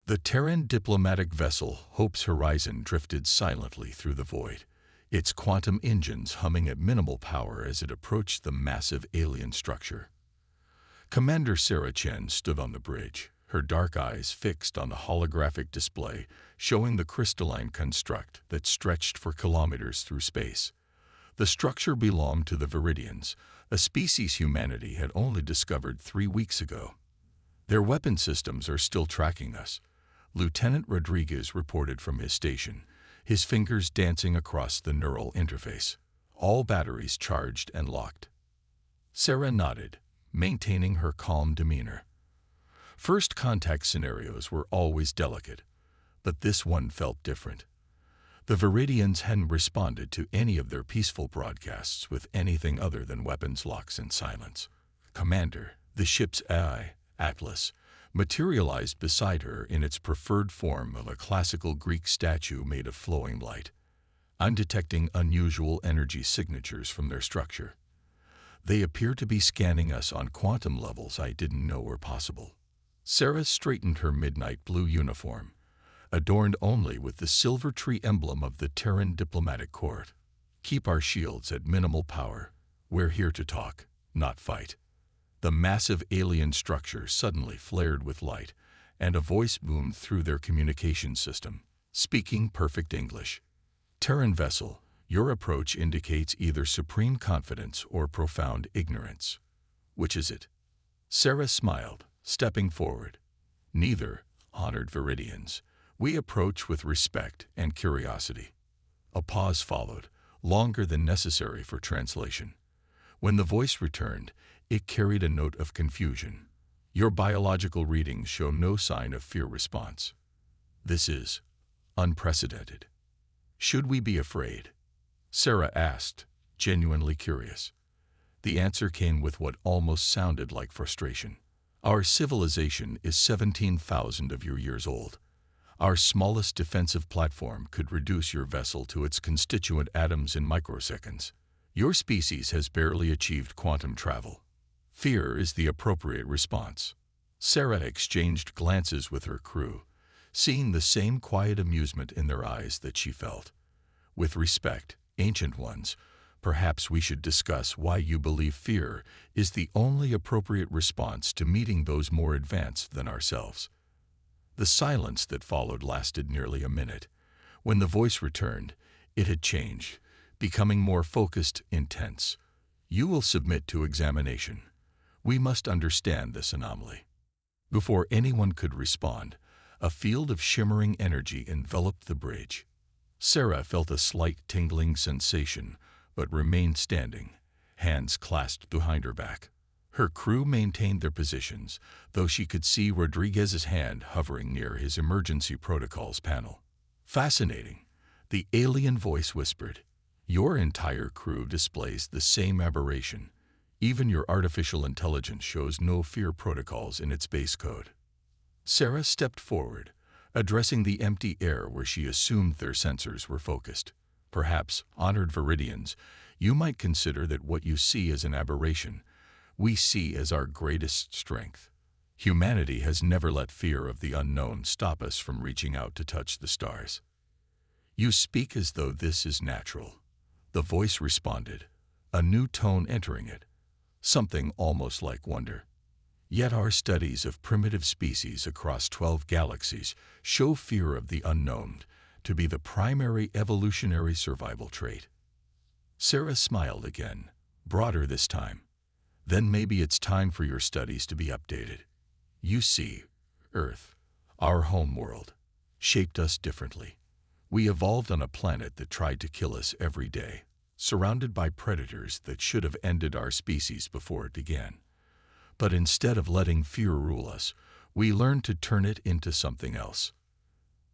The Terran diplomatic vessel Hope's Horizon drifted silently through the void, its quantum engines humming at minimal power as it approached the massive alien structure. Commander Sarah Chen stood on the bridge, her dark eyes fixed on the holographic display showing the crystalline construct that stretched for kilometers through space. The structure belonged to the Viridians, a species humanity had only discovered 3 weeks ago. Their weapon systems are still tracking us, Lieutenant Rodriguez reported from his station, his fingers dancing across the neural interface. All batteries charged and locked. Sarah nodded, maintaining her calm demeanor. First contact scenarios were always delicate, but this one felt different. The Viridians hadn't responded to any of their peaceful broadcasts with anything other than weapons locks and silence. Commander, the ship's AI, Atlas, materialized beside her in its preferred form of a classical Greek statue made of flowing light. I'm detecting unusual energy signatures from their structure. They appear to be scanning us on quantum levels I didn't know were possible. Sarah straightened her midnight blue uniform, adorned only with the silver tree emblem of the Terran diplomatic court. Keep our shields at minimal power. We're here to talk, not fight. The massive alien structure suddenly flared with light, and a voice boomed through their communication system, speaking perfect English. Terran vessel, your approach indicates either supreme confidence or profound ignorance. Which is it? Sarah smiled, stepping forward. Neither, honored Viridians. We approach with respect and curiosity. A pause followed, longer than necessary for translation. When the voice returned, it carried a note of confusion. Your biological readings show no sign of fear response. This is unprecedented. Should we be afraid? Sarah asked, genuinely curious. The answer came with what almost sounded like frustration. Our civilization is 17,000 of your years old. Our smallest defensive platform could reduce your vessel to its constituent atoms in microseconds. Your species has barely achieved quantum travel. Fear is the appropriate response. Sarah exchanged glances with her crew, seeing the same quiet amusement in their eyes that she felt. With respect, ancient ones, perhaps we should discuss why you believe fear is the only appropriate response to meeting those more advanced than ourselves. The silence that followed lasted nearly a minute. When the voice returned, it had changed, becoming more focused, intense. You will submit to examination. We must understand this anomaly. Before anyone could respond, a field of shimmering energy enveloped the bridge. Sarah felt a slight tingling sensation, but remained standing, hands clasped behind her back. Her crew maintained their positions, though she could see Rodriguez's hand hovering near his emergency protocols panel. Fascinating, the alien voice whispered. Your entire crew displays the same aberration. Even your artificial intelligence shows no fear protocols in its base code. Sarah stepped forward, addressing the empty air where she assumed their sensors were focused. Perhaps, honored Viridians, you might consider that what you see as an aberration, we see as our greatest strength. Humanity has never let fear of the unknown stop us from reaching out to touch the stars. You speak as though this is natural. The voice responded, a new tone entering it, something almost like wonder. Yet our studies of primitive species across 12 galaxies show fear of the unknown to be the primary evolutionary survival trait. Sarah smiled again, broader this time. Then maybe it's time for your studies to be updated. You see, Earth, our home world, shaped us differently. We evolved on a planet that tried to kill us every day, surrounded by predators that should have ended our species before it began. But instead of letting fear rule us, we learned to turn it into something else.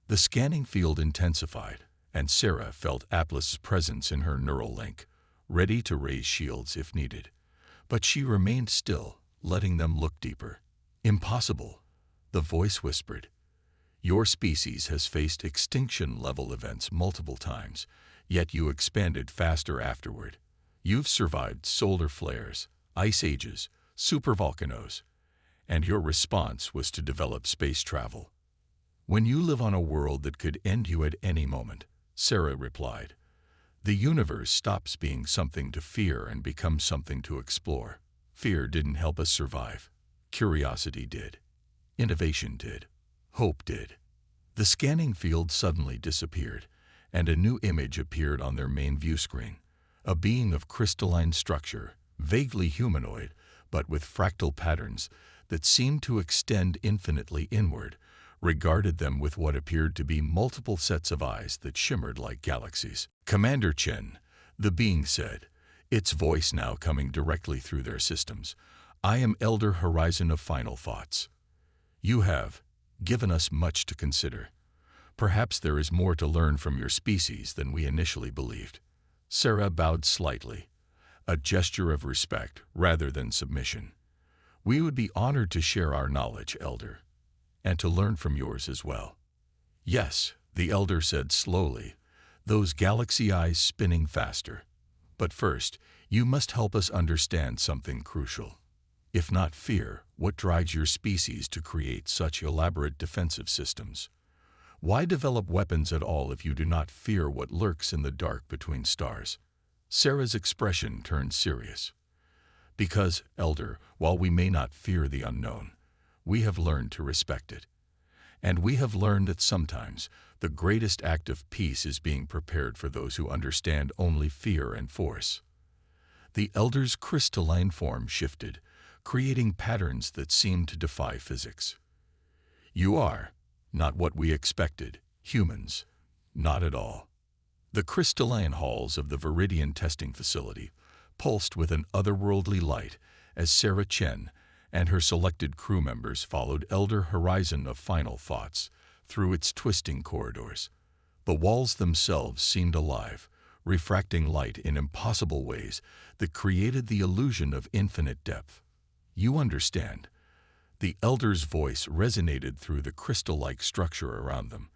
The scanning field intensified, and Sarah felt Atlas's presence in her neural link, ready to raise shields if needed. But she remained still, letting them look deeper. Impossible, the voice whispered. Your species has faced extinction-level events multiple times, yet you expanded faster afterward. You've survived solar flares, ice ages, supervolcanoes, and your response was to develop space travel. When you live on a world that could end you at any moment, Sarah replied, the universe stops being something to fear and becomes something to explore. Fear didn't help us survive. Curiosity did. Innovation did. Hope did. The scanning field suddenly disappeared, and a new image appeared on their main view screen. A being of crystalline structure, vaguely humanoid, but with fractal patterns that seemed to extend infinitely inward, regarded them with what appeared to be multiple sets of eyes that shimmered like galaxies. Commander Chen, the being said, its voice now coming directly through their systems, I am Elder Horizon of Final Thoughts. You have given us much to consider. Perhaps there is more to learn from your species than we initially believed. Sarah bowed slightly, a gesture of respect rather than submission. We would be honored to share our knowledge, Elder, and to learn from yours as well. Yes, the Elder said slowly, those galaxy eyes spinning faster. But first, you must help us understand something crucial. If not fear, what drives your species to create such elaborate defensive systems? Why develop weapons at all if you do not fear what lurks in the dark between stars? Sarah's expression turned serious. Because, Elder, while we may not fear the unknown, we have learned to respect it. And we have learned that sometimes the greatest act of peace is being prepared for those who understand only fear and force. The Elder's crystalline form shifted, creating patterns that seemed to defy physics. You are not what we expected, humans, not at all. The crystalline halls of the Viridian testing facility pulsed with an otherworldly light as Sarah Chen and her selected crew members followed Elder Horizon of Final Thoughts through its twisting corridors. The walls themselves seemed alive, refracting light in impossible ways that created the illusion of infinite depth. You understand. The Elder's voice resonated through the crystal-like structure around them,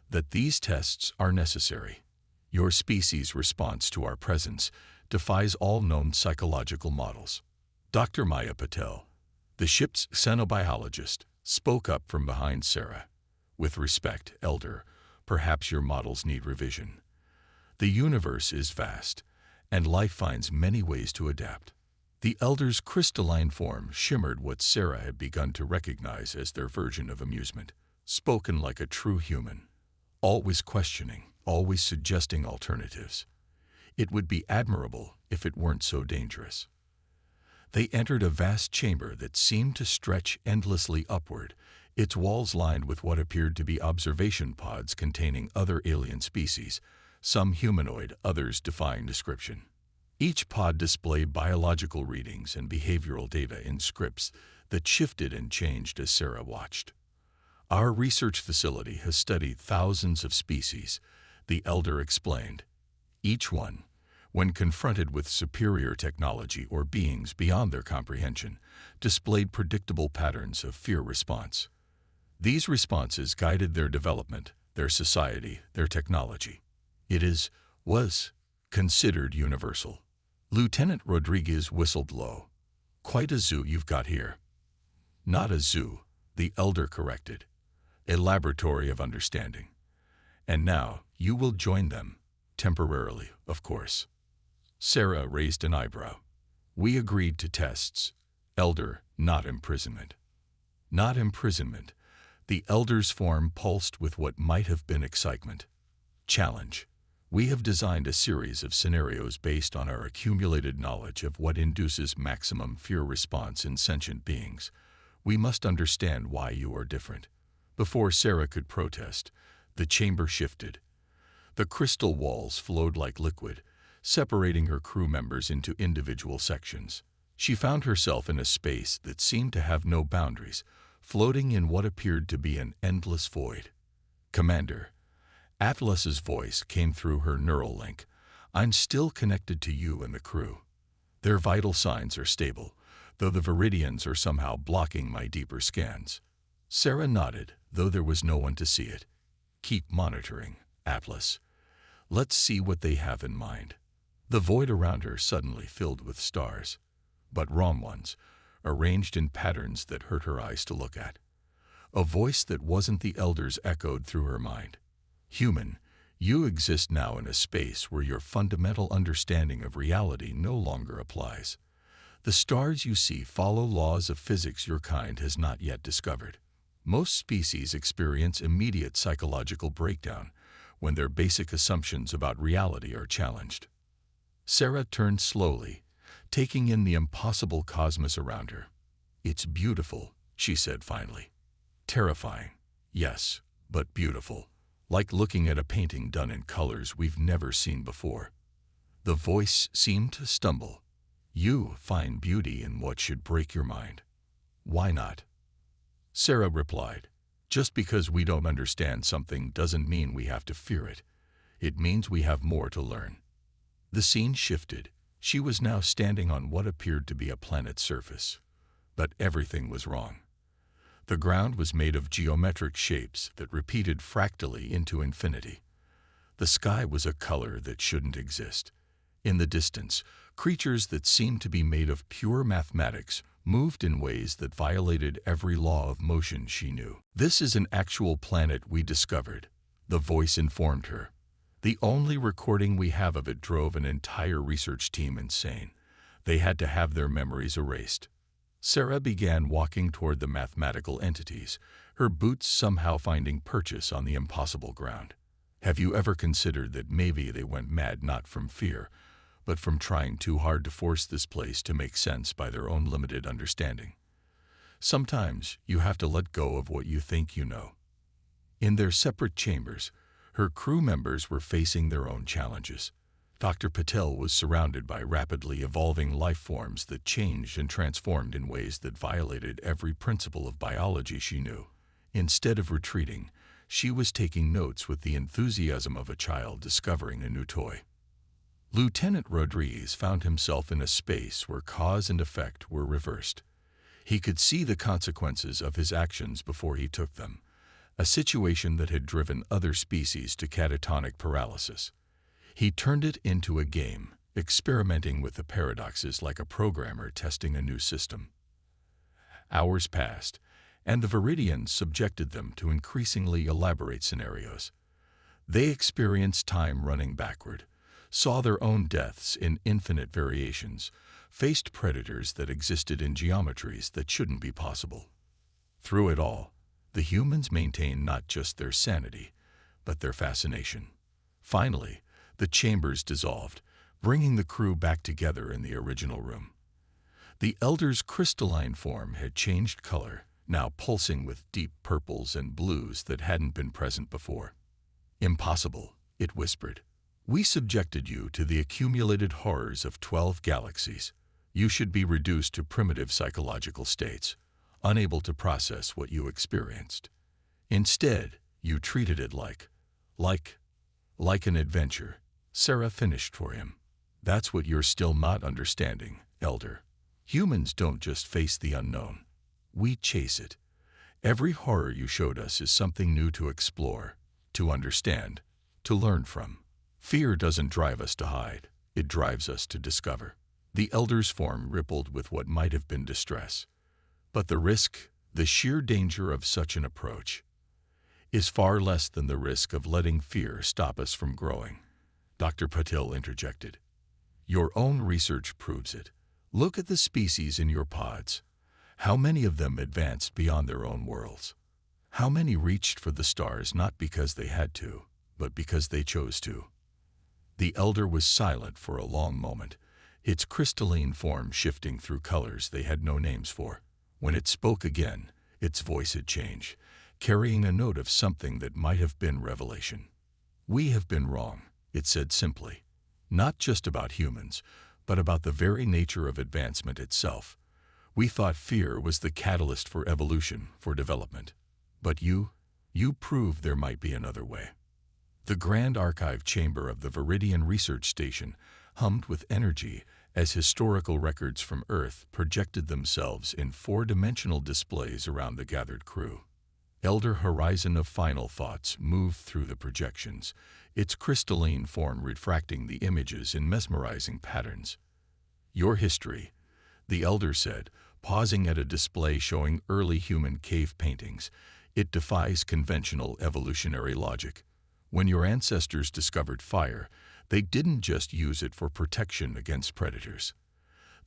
that these tests are necessary. Your species' response to our presence defies all known psychological models. Dr. Maya Patel, the ship's xenobiologist, spoke up from behind Sarah. With respect, Elder, perhaps your models need revision. The universe is vast, and life finds many ways to adapt. The Elder's crystalline form shimmered what Sarah had begun to recognize as their version of amusement, spoken like a true human, always questioning, always suggesting alternatives. It would be admirable if it weren't so dangerous. They entered a vast chamber that seemed to stretch endlessly upward, its walls lined with what appeared to be observation pods containing other alien species, some humanoid, others defying description. Each pod displayed biological readings and behavioral data in scripts that shifted and changed as Sarah watched. Our research facility has studied thousands of species, the Elder explained. Each one, when confronted with superior technology or beings beyond their comprehension, displayed predictable patterns of fear response. These responses guided their development, their society, their technology. It was considered universal. Lieutenant Rodriguez whistled low. Quite a zoo you've got here. Not a zoo, the Elder corrected. A laboratory of understanding. And now you will join them, temporarily, of course. Sarah raised an eyebrow. We agreed to tests, Elder, not imprisonment. Not imprisonment. The Elder's form pulsed with what might have been excitement. Challenge. We have designed a series of scenarios based on our accumulated knowledge of what induces maximum fear response in sentient beings. We must understand why you are different. Before Sarah could protest, the chamber shifted. The crystal walls flowed like liquid, separating her crew members into individual sections. She found herself in a space that seemed to have no boundaries, floating in what appeared to be an endless void. Commander, Atlas's voice came through her neural link. I'm still connected to you and the crew. Their vital signs are stable, though the Viridians are somehow blocking my deeper scans. Sarah nodded, though there was no one to see it. Keep monitoring, Atlas. Let's see what they have in mind. The void around her suddenly filled with stars, but wrong ones, arranged in patterns that hurt her eyes to look at. A voice that wasn't the Elder's echoed through her mind. Human, you exist now in a space where your fundamental understanding of reality no longer applies. The stars you see follow laws of physics your kind has not yet discovered. Most species experience immediate psychological breakdown when their basic assumptions about reality are challenged. Sarah turned slowly, taking in the impossible cosmos around her. "It's beautiful," she said finally. "Terrifying, yes, but beautiful. Like looking at a painting done in colors we've never seen before." The voice seemed to stumble. "You find beauty in what should break your mind. Why not?" Sarah replied, "Just because we don't understand something doesn't mean we have to fear it. It means we have more to learn." The scene shifted. She was now standing on what appeared to be a planet's surface. But everything was wrong. The ground was made of geometric shapes that repeated fractally into infinity. The sky was a color that shouldn't exist. In the distance, creatures that seemed to be made of pure mathematics moved in ways that violated every law of motion she knew. "This is an actual planet we discovered," the voice informed her. "The only recording we have of it drove an entire research team insane. They had to have their memories erased." Sarah began walking toward the mathematical entities, her boots somehow finding purchase on the impossible ground. "Have you ever considered that maybe they went mad not from fear, but from trying too hard to force this place to make sense by their own limited understanding? Sometimes you have to let go of what you think you know." In their separate chambers, her crew members were facing their own challenges. Dr. Patel was surrounded by rapidly evolving life forms that changed and transformed in ways that violated every principle of biology she knew. Instead of retreating, she was taking notes with the enthusiasm of a child discovering a new toy. Lieutenant Rodriguez found himself in a space where cause and effect were reversed. He could see the consequences of his actions before he took them, a situation that had driven other species to catatonic paralysis. He turned it into a game, experimenting with the paradoxes like a programmer testing a new system. Hours passed, and the Viridians subjected them to increasingly elaborate scenarios. They experienced time running backward, saw their own deaths in infinite variations, faced predators that existed in geometries that shouldn't be possible. Through it all, the humans maintained not just their sanity, but their fascination. Finally, the chambers dissolved, bringing the crew back together in the original room. The Elder's crystalline form had changed color, now pulsing with deep purples and blues that hadn't been present before. "Impossible," it whispered. "We subjected you to the accumulated horrors of 12 galaxies. You should be reduced to primitive psychological states, unable to process what you experienced. Instead, you treated it like an adventure." Sarah finished for him. "That's what you're still not understanding, Elder. Humans don't just face the unknown. We chase it. Every horror you showed us is something new to explore, to understand, to learn from. Fear doesn't drive us to hide. It drives us to discover." The Elder's form rippled with what might have been distress. "But the risk, the sheer danger of such an approach, is far less than the risk of letting fear stop us from growing," Dr. Patel interjected. "Your own research proves it. Look at the species in your pods. How many of them advanced beyond their own worlds? How many reached for the stars not because they had to, but because they chose to?" The Elder was silent for a long moment, its crystalline form shifting through colors they had no names for. When it spoke again, its voice had changed, carrying a note of something that might have been revelation. "We have been wrong," it said simply. "Not just about humans, but about the very nature of advancement itself. We thought fear was the catalyst for evolution, for development. But you proved there might be another way." The grand archive chamber of the Viridian Research Station hummed with energy as historical records from Earth projected themselves in four-dimensional displays around the gathered crew. Elder Horizon of Final Thoughts moved through the projections, its crystalline form refracting the images in mesmerizing patterns. "Your history," the Elder said, pausing at a display showing early human cave paintings, It defies conventional evolutionary logic. When your ancestors discovered fire, they didn't just use it for protection against predators.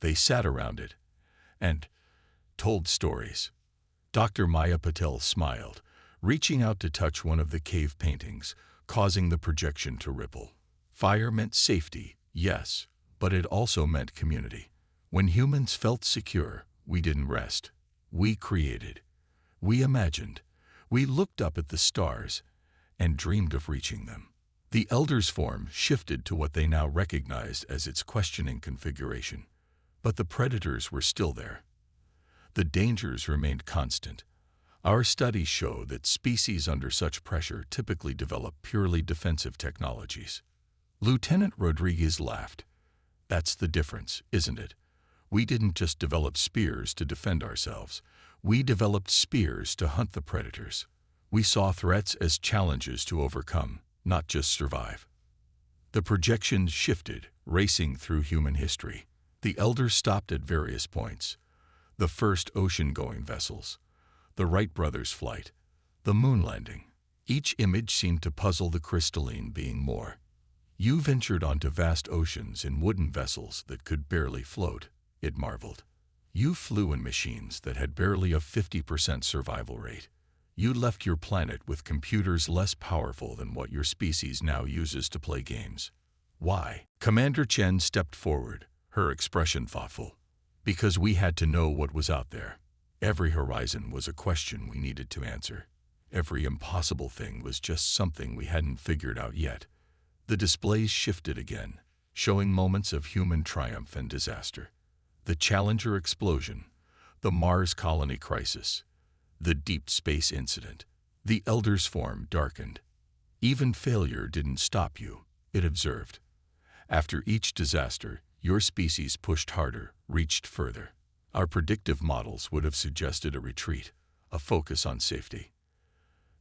They sat around it and told stories. Dr. Maya Patel smiled, reaching out to touch one of the cave paintings, causing the projection to ripple. Fire meant safety, yes, but it also meant community. When humans felt secure, we didn't rest. We created. We imagined. We looked up at the stars and dreamed of reaching them. The Elder's form shifted to what they now recognized as its questioning configuration. But the predators were still there. The dangers remained constant. Our studies show that species under such pressure typically develop purely defensive technologies. Lieutenant Rodriguez laughed. That's the difference, isn't it? We didn't just develop spears to defend ourselves. We developed spears to hunt the predators. We saw threats as challenges to overcome, not just survive. The projections shifted, racing through human history. The Elders stopped at various points. The first ocean-going vessels, the Wright brothers' flight, the moon landing. Each image seemed to puzzle the crystalline being more. You ventured onto vast oceans in wooden vessels that could barely float, it marveled. You flew in machines that had barely a 50% survival rate. You left your planet with computers less powerful than what your species now uses to play games. Why? Commander Chen stepped forward, her expression thoughtful. Because we had to know what was out there. Every horizon was a question we needed to answer. Every impossible thing was just something we hadn't figured out yet. The displays shifted again, showing moments of human triumph and disaster. The Challenger explosion, the Mars colony crisis, the deep space incident. The Elder's form darkened. Even failure didn't stop you, it observed. After each disaster, your species pushed harder, reached further. Our predictive models would have suggested a retreat, a focus on safety.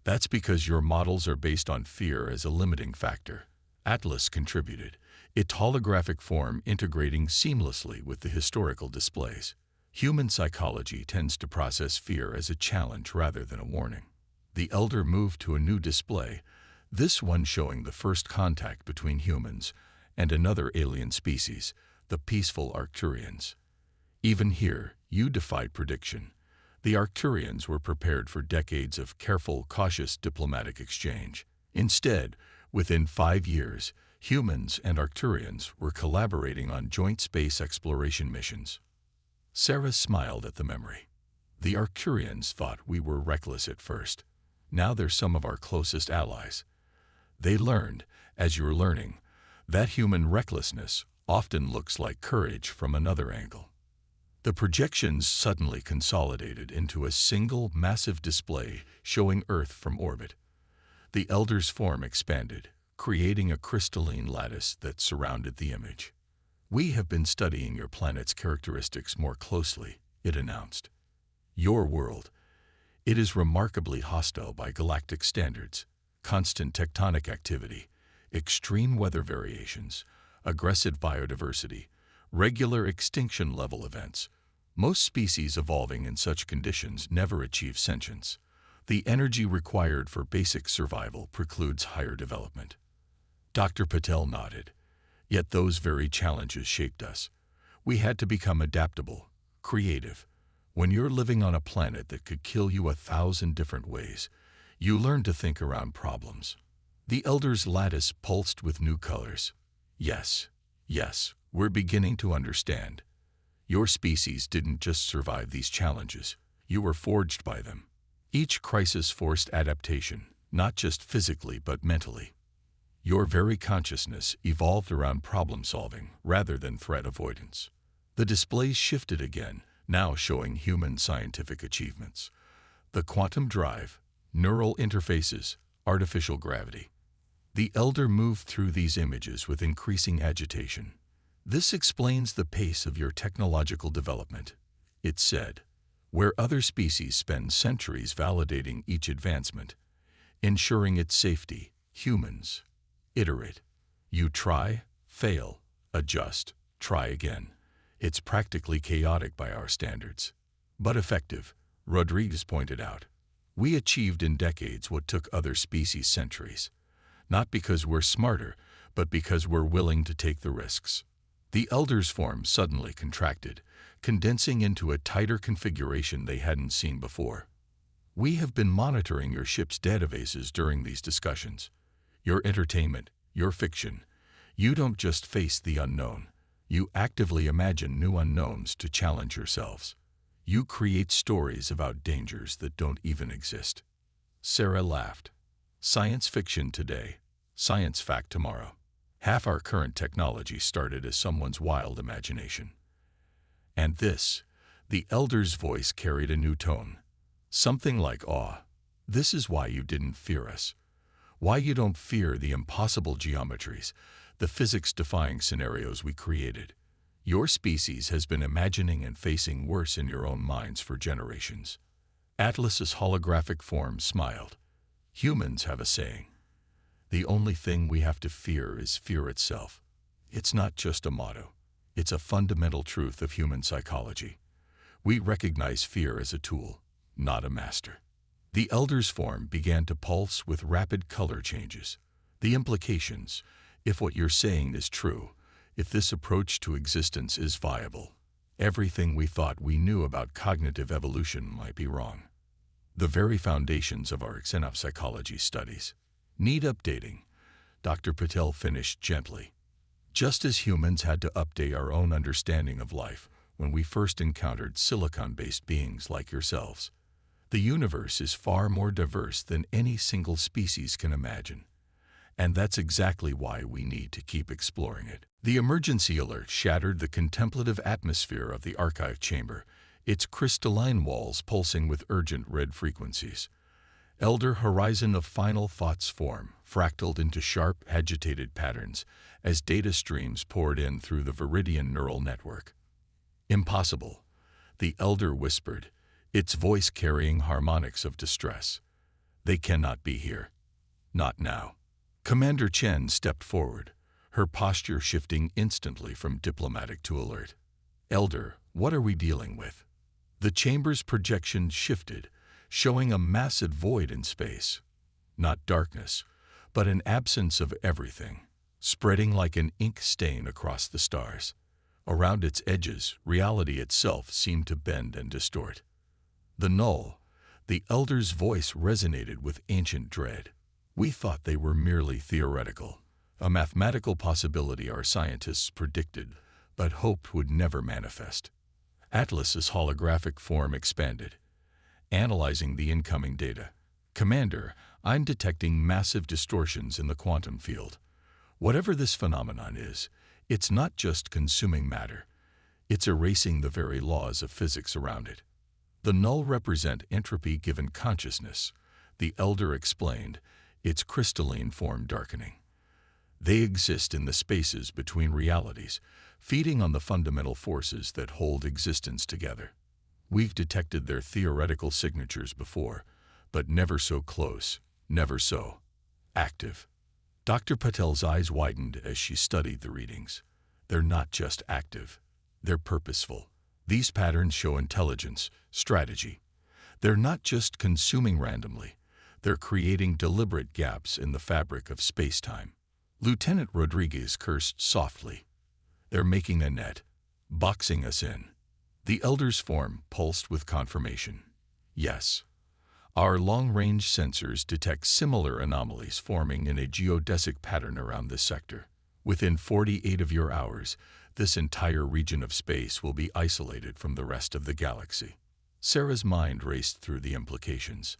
That's because your models are based on fear as a limiting factor. Atlas contributed, its holographic form integrating seamlessly with the historical displays. Human psychology tends to process fear as a challenge rather than a warning. The Elder moved to a new display, this one showing the first contact between humans and another alien species, the peaceful Arcturians. Even here, you defied prediction. The Arcturians were prepared for decades of careful, cautious diplomatic exchange. Instead, within 5 years, humans and Arcturians were collaborating on joint space exploration missions. Sarah smiled at the memory. The Arcturians thought we were reckless at first. Now they're some of our closest allies. They learned, as you're learning, that human recklessness often looks like courage from another angle. The projections suddenly consolidated into a single massive display showing Earth from orbit. The Elder's form expanded, creating a crystalline lattice that surrounded the image. We have been studying your planet's characteristics more closely, it announced. Your world. It is remarkably hostile by galactic standards. Constant tectonic activity, extreme weather variations, aggressive biodiversity, regular extinction-level events. Most species evolving in such conditions never achieve sentience. The energy required for basic survival precludes higher development. Dr. Patel nodded. Yet those very challenges shaped us. We had to become adaptable, creative. When you're living on a planet that could kill you 1,000 different ways, you learn to think around problems. The Elder's lattice pulsed with new colors. Yes, we're beginning to understand. Your species didn't just survive these challenges, you were forged by them. Each crisis forced adaptation, not just physically but mentally. Your very consciousness evolved around problem-solving rather than threat avoidance. The displays shifted again, now showing human scientific achievements. The quantum drive, neural interfaces, artificial gravity. The Elder moved through these images with increasing agitation. This explains the pace of your technological development, it said. Where other species spend centuries validating each advancement, ensuring its safety, humans iterate. You try, fail, adjust, try again. It's practically chaotic by our standards. But effective, Rodriguez pointed out. We achieved in decades what took other species centuries. Not because we're smarter, but because we're willing to take the risks. The Elders' form suddenly contracted, condensing into a tighter configuration they hadn't seen before. We have been monitoring your ship's databases during these discussions. Your entertainment, your fiction. You don't just face the unknown. You actively imagine new unknowns to challenge yourselves. You create stories about dangers that don't even exist. Sarah laughed. Science fiction today, science fact tomorrow. Half our current technology started as someone's wild imagination. And this, the Elder's voice carried a new tone. Something like awe. This is why you didn't fear us. Why you don't fear the impossible geometries, the physics-defying scenarios we created. Your species has been imagining and facing worse in your own minds for generations. Atlas's holographic form smiled. Humans have a saying. The only thing we have to fear is fear itself. It's not just a motto. It's a fundamental truth of human psychology. We recognize fear as a tool, not a master. The Elder's form began to pulse with rapid color changes. The implications, if what you're saying is true, if this approach to existence is viable, everything we thought we knew about cognitive evolution might be wrong. The very foundations of our xenopsychology studies need updating, Dr. Patel finished gently. Just as humans had to update our own understanding of life when we first encountered silicon-based beings like yourselves, the universe is far more diverse than any single species can imagine. And that's exactly why we need to keep exploring it. The emergency alert shattered the contemplative atmosphere of the archive chamber, its crystalline walls pulsing with urgent red frequencies. Elder horizon of final thoughts form, fractaled into sharp, agitated patterns as data streams poured in through the Viridian neural network. Impossible, the Elder whispered, its voice carrying harmonics of distress. They cannot be here. Not now. Commander Chen stepped forward, her posture shifting instantly from diplomatic to alert. Elder, what are we dealing with? The chamber's projection shifted, showing a massive void in space. Not darkness, but an absence of everything, spreading like an ink stain across the stars. Around its edges, reality itself seemed to bend and distort. The null, the Elder's voice resonated with ancient dread. We thought they were merely theoretical, a mathematical possibility our scientists predicted, but hoped would never manifest. Atlas's holographic form expanded, analyzing the incoming data. Commander, I'm detecting massive distortions in the quantum field. Whatever this phenomenon is, it's not just consuming matter. It's erasing the very laws of physics around it. The null represent entropy given consciousness, the Elder explained, its crystalline form darkening. They exist in the spaces between realities, feeding on the fundamental forces that hold existence together. We've detected their theoretical signatures before, but never so close, never so active. Dr. Patel's eyes widened as she studied the readings. They're not just active, they're purposeful. These patterns show intelligence, strategy. They're not just consuming randomly, they're creating deliberate gaps in the fabric of space-time. Lieutenant Rodriguez cursed softly. They're making a net, boxing us in. The Elder's form pulsed with confirmation. Yes. Our long-range sensors detect similar anomalies forming in a geodesic pattern around this sector. Within 48 of your hours, this entire region of space will be isolated from the rest of the galaxy. Sarah's mind raced through the implications.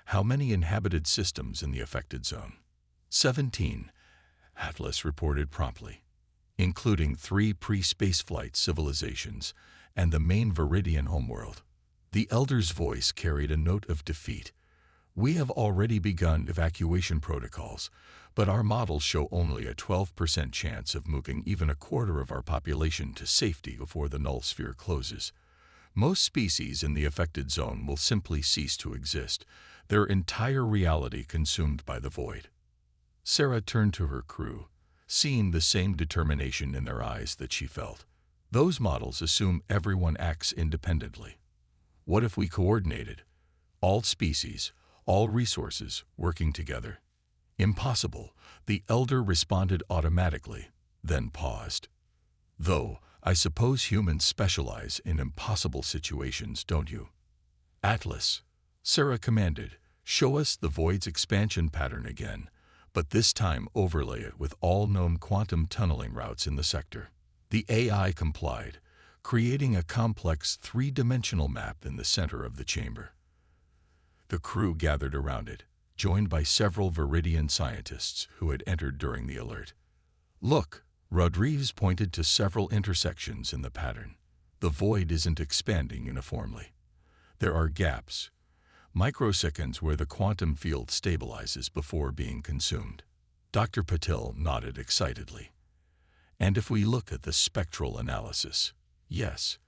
How many inhabited systems in the affected zone? 17, Atlas reported promptly, including 3 pre-spaceflight civilizations and the main Viridian homeworld. The Elder's voice carried a note of defeat. We have already begun evacuation protocols, but our models show only a 12% chance of moving even a quarter of our population to safety before the null sphere closes. Most species in the affected zone will simply cease to exist, their entire reality consumed by the void. Sarah turned to her crew, seeing the same determination in their eyes that she felt. Those models assume everyone acts independently. What if we coordinated? All species, all resources working together. Impossible, the elder responded automatically, then paused. Though, I suppose humans specialize in impossible situations, don't you? Atlas, Sarah commanded, show us the void's expansion pattern again, but this time overlay it with all known quantum tunneling routes in the sector. The AI complied, creating a complex three-dimensional map in the center of the chamber. The crew gathered around it, joined by several Viridian scientists who had entered during the alert. Look, Rodriguez pointed to several intersections in the pattern. The void isn't expanding uniformly. There are gaps, microseconds where the quantum field stabilizes before being consumed. Dr. Patel nodded excitedly. And if we look at the spectral analysis, yes,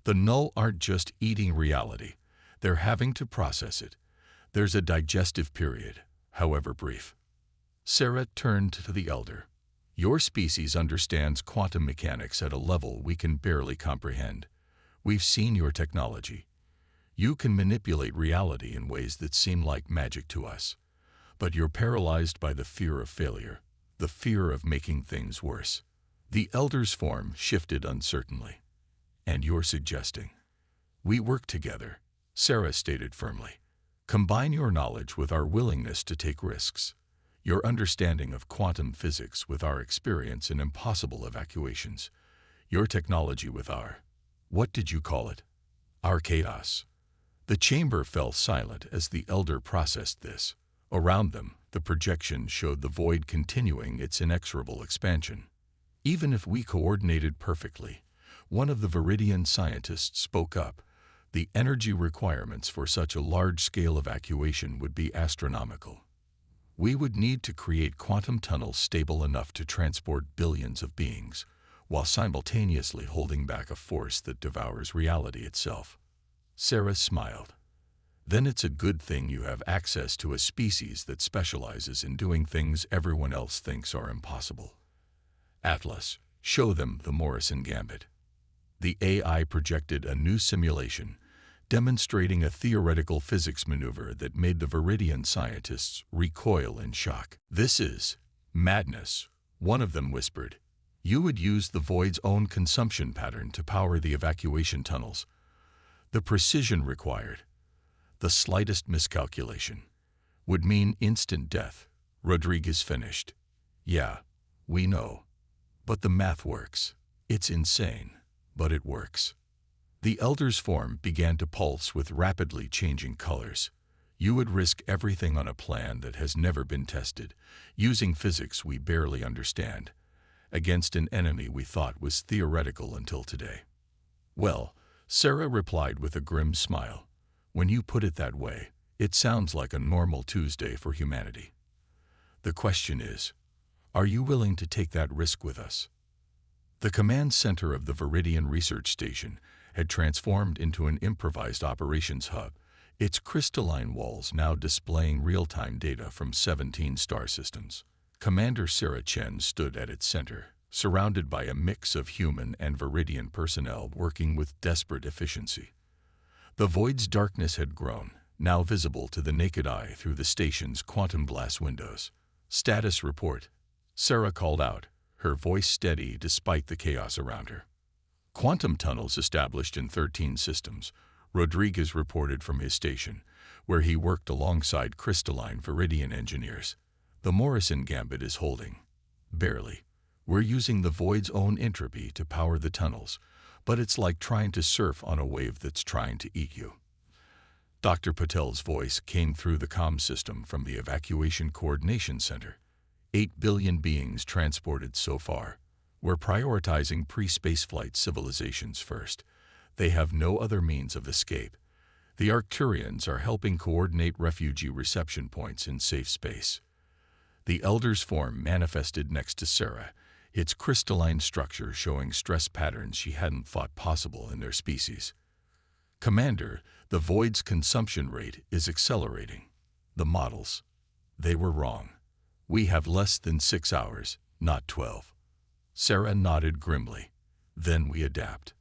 the null aren't just eating reality, they're having to process it. There's a digestive period, however brief. Sarah turned to the elder. Your species understands quantum mechanics at a level we can barely comprehend. We've seen your technology. You can manipulate reality in ways that seem like magic to us. But you're paralyzed by the fear of failure, the fear of making things worse. The elder's form shifted uncertainly. And you're suggesting we work together, Sarah stated firmly. Combine your knowledge with our willingness to take risks, your understanding of quantum physics with our experience in impossible evacuations, your technology with our, what did you call it? Our chaos. The chamber fell silent as the elder processed this. Around them, the projection showed the void continuing its inexorable expansion. Even if we coordinated perfectly, one of the Viridian scientists spoke up, the energy requirements for such a large-scale evacuation would be astronomical. We would need to create quantum tunnels stable enough to transport billions of beings, while simultaneously holding back a force that devours reality itself. Sarah smiled. Then it's a good thing you have access to a species that specializes in doing things everyone else thinks are impossible. Atlas, show them the Morrison Gambit. The AI projected a new simulation, demonstrating a theoretical physics maneuver that made the Viridian scientists recoil in shock. This is madness, one of them whispered. You would use the void's own consumption pattern to power the evacuation tunnels. The precision required, the slightest miscalculation, would mean instant death. Rodriguez finished. Yeah, we know. But the math works. It's insane, but it works. The elder's form began to pulse with rapidly changing colors. You would risk everything on a plan that has never been tested, using physics we barely understand, against an enemy we thought was theoretical until today. Well, Sarah replied with a grim smile. When you put it that way, it sounds like a normal Tuesday for humanity. The question is, are you willing to take that risk with us? The command center of the Viridian Research Station had transformed into an improvised operations hub, its crystalline walls now displaying real-time data from 17 star systems. Commander Sarah Chen stood at its center, surrounded by a mix of human and Viridian personnel working with desperate efficiency. The void's darkness had grown, now visible to the naked eye through the station's quantum glass windows. Status report, Sarah called out, her voice steady despite the chaos around her. Quantum tunnels established in 13 systems, Rodriguez reported from his station, where he worked alongside crystalline Viridian engineers. The Morrison Gambit is holding. Barely. We're using the void's own entropy to power the tunnels, but it's like trying to surf on a wave that's trying to eat you. Dr. Patel's voice came through the comm system from the Evacuation Coordination Center. 8 billion beings transported so far. We're prioritizing pre-spaceflight civilizations first. They have no other means of escape. The Arcturians are helping coordinate refugee reception points in safe space. The elder's form manifested next to Sarah, its crystalline structure showing stress patterns she hadn't thought possible in their species. Commander, the void's consumption rate is accelerating. The models, they were wrong. We have less than 6 hours, not 12. Sarah nodded grimly. Then we adapt.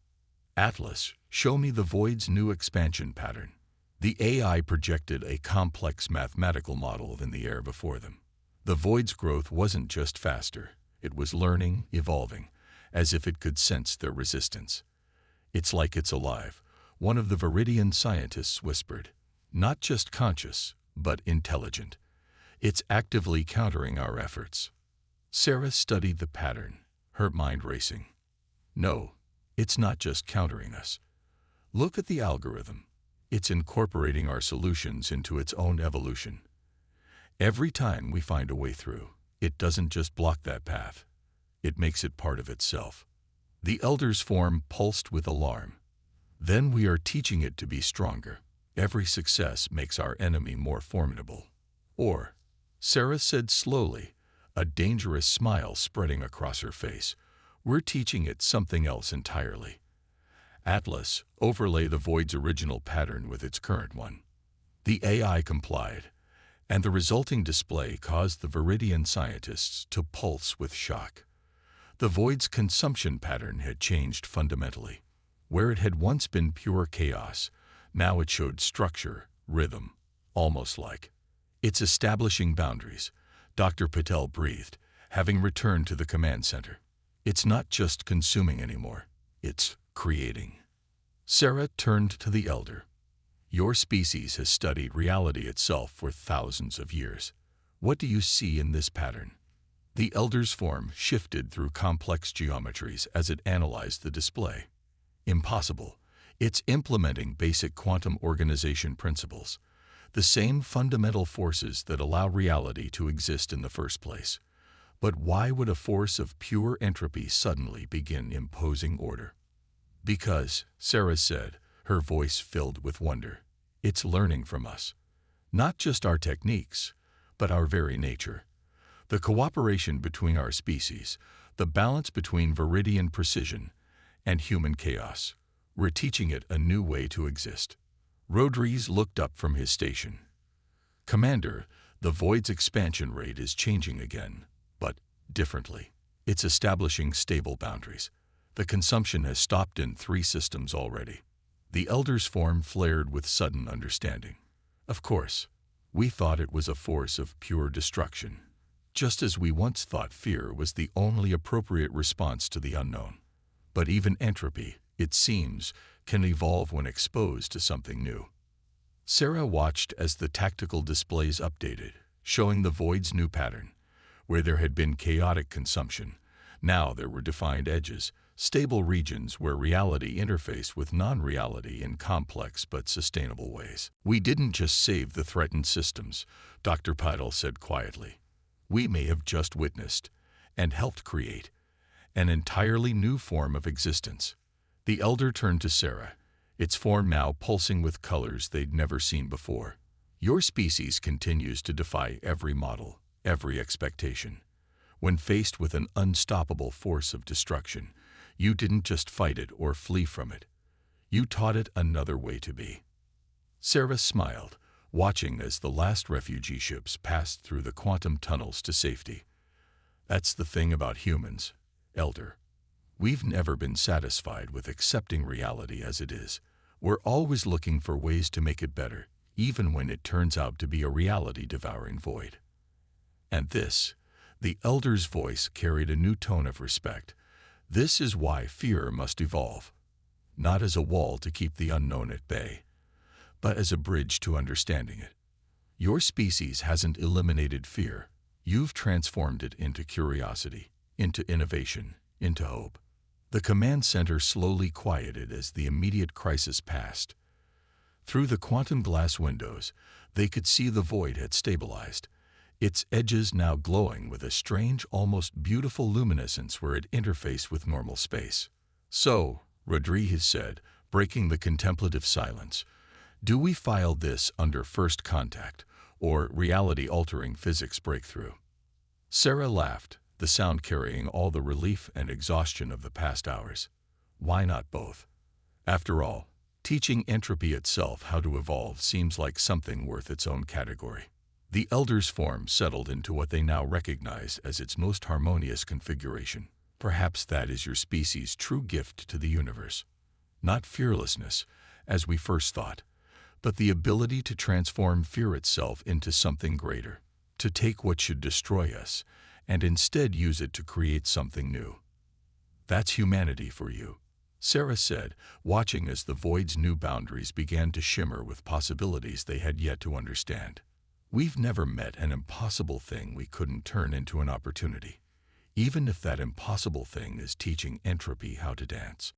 Atlas, show me the void's new expansion pattern. The AI projected a complex mathematical model in the air before them. The void's growth wasn't just faster, it was learning, evolving, as if it could sense their resistance. "It's like it's alive," one of the Viridian scientists whispered. "Not just conscious, but intelligent. It's actively countering our efforts." Sarah studied the pattern, her mind racing. "No, it's not just countering us. Look at the algorithm. It's incorporating our solutions into its own evolution. Every time we find a way through, it doesn't just block that path. It makes it part of itself." The elder's form pulsed with alarm. "Then we are teaching it to be stronger. Every success makes our enemy more formidable." Or, Sarah said slowly, a dangerous smile spreading across her face, "we're teaching it something else entirely. Atlas, overlay the void's original pattern with its current one." The AI complied, and the resulting display caused the Viridian scientists to pulse with shock. The void's consumption pattern had changed fundamentally. Where it had once been pure chaos, now it showed structure, rhythm, almost like. "It's establishing boundaries," Dr. Patel breathed, having returned to the command center. "It's not just consuming anymore, it's creating." Sarah turned to the elder. "Your species has studied reality itself for thousands of years. What do you see in this pattern?" The elder's form shifted through complex geometries as it analyzed the display. "Impossible. It's implementing basic quantum organization principles, the same fundamental forces that allow reality to exist in the first place. But why would a force of pure entropy suddenly begin imposing order?" "Because," Sarah said, her voice filled with wonder, "it's learning from us. Not just our techniques, but our very nature. The cooperation between our species, the balance between Viridian precision and human chaos. We're teaching it a new way to exist." Rodriguez looked up from his station. "Commander, the void's expansion rate is changing again, but differently. It's establishing stable boundaries. The consumption has stopped in 3 systems already." The elder's form flared with sudden understanding. "Of course, we thought it was a force of pure destruction, just as we once thought fear was the only appropriate response to the unknown. But even entropy, it seems, can evolve when exposed to something new." Sarah watched as the tactical displays updated, showing the void's new pattern. Where there had been chaotic consumption, now there were defined edges, stable regions where reality interfaced with non-reality in complex but sustainable ways. "We didn't just save the threatened systems," Dr. Patel said quietly. "We may have just witnessed, and helped create, an entirely new form of existence." The elder turned to Sarah, its form now pulsing with colors they'd never seen before. "Your species continues to defy every model, every expectation. When faced with an unstoppable force of destruction, you didn't just fight it or flee from it. You taught it another way to be." Sarah smiled, watching as the last refugee ships passed through the quantum tunnels to safety. "That's the thing about humans, Elder. We've never been satisfied with accepting reality as it is. We're always looking for ways to make it better, even when it turns out to be a reality-devouring void." And this, the elder's voice carried a new tone of respect. "This is why fear must evolve. Not as a wall to keep the unknown at bay, but as a bridge to understanding it. Your species hasn't eliminated fear. You've transformed it into curiosity, into innovation, into hope." The command center slowly quieted as the immediate crisis passed. Through the quantum glass windows, they could see the void had stabilized, its edges now glowing with a strange, almost beautiful luminescence where it interfaced with normal space. "So," Rodriguez said, breaking the contemplative silence, "do we file this under first contact, or reality-altering physics breakthrough?" Sarah laughed, the sound carrying all the relief and exhaustion of the past hours. "Why not both? After all, teaching entropy itself how to evolve seems like something worth its own category." The elder's form settled into what they now recognize as its most harmonious configuration. "Perhaps that is your species' true gift to the universe. Not fearlessness, as we first thought, but the ability to transform fear itself into something greater, to take what should destroy us and instead use it to create something new. That's humanity for you, Sarah said, watching as the void's new boundaries began to shimmer with possibilities they had yet to understand. We've never met an impossible thing we couldn't turn into an opportunity, even if that impossible thing is teaching entropy how to dance.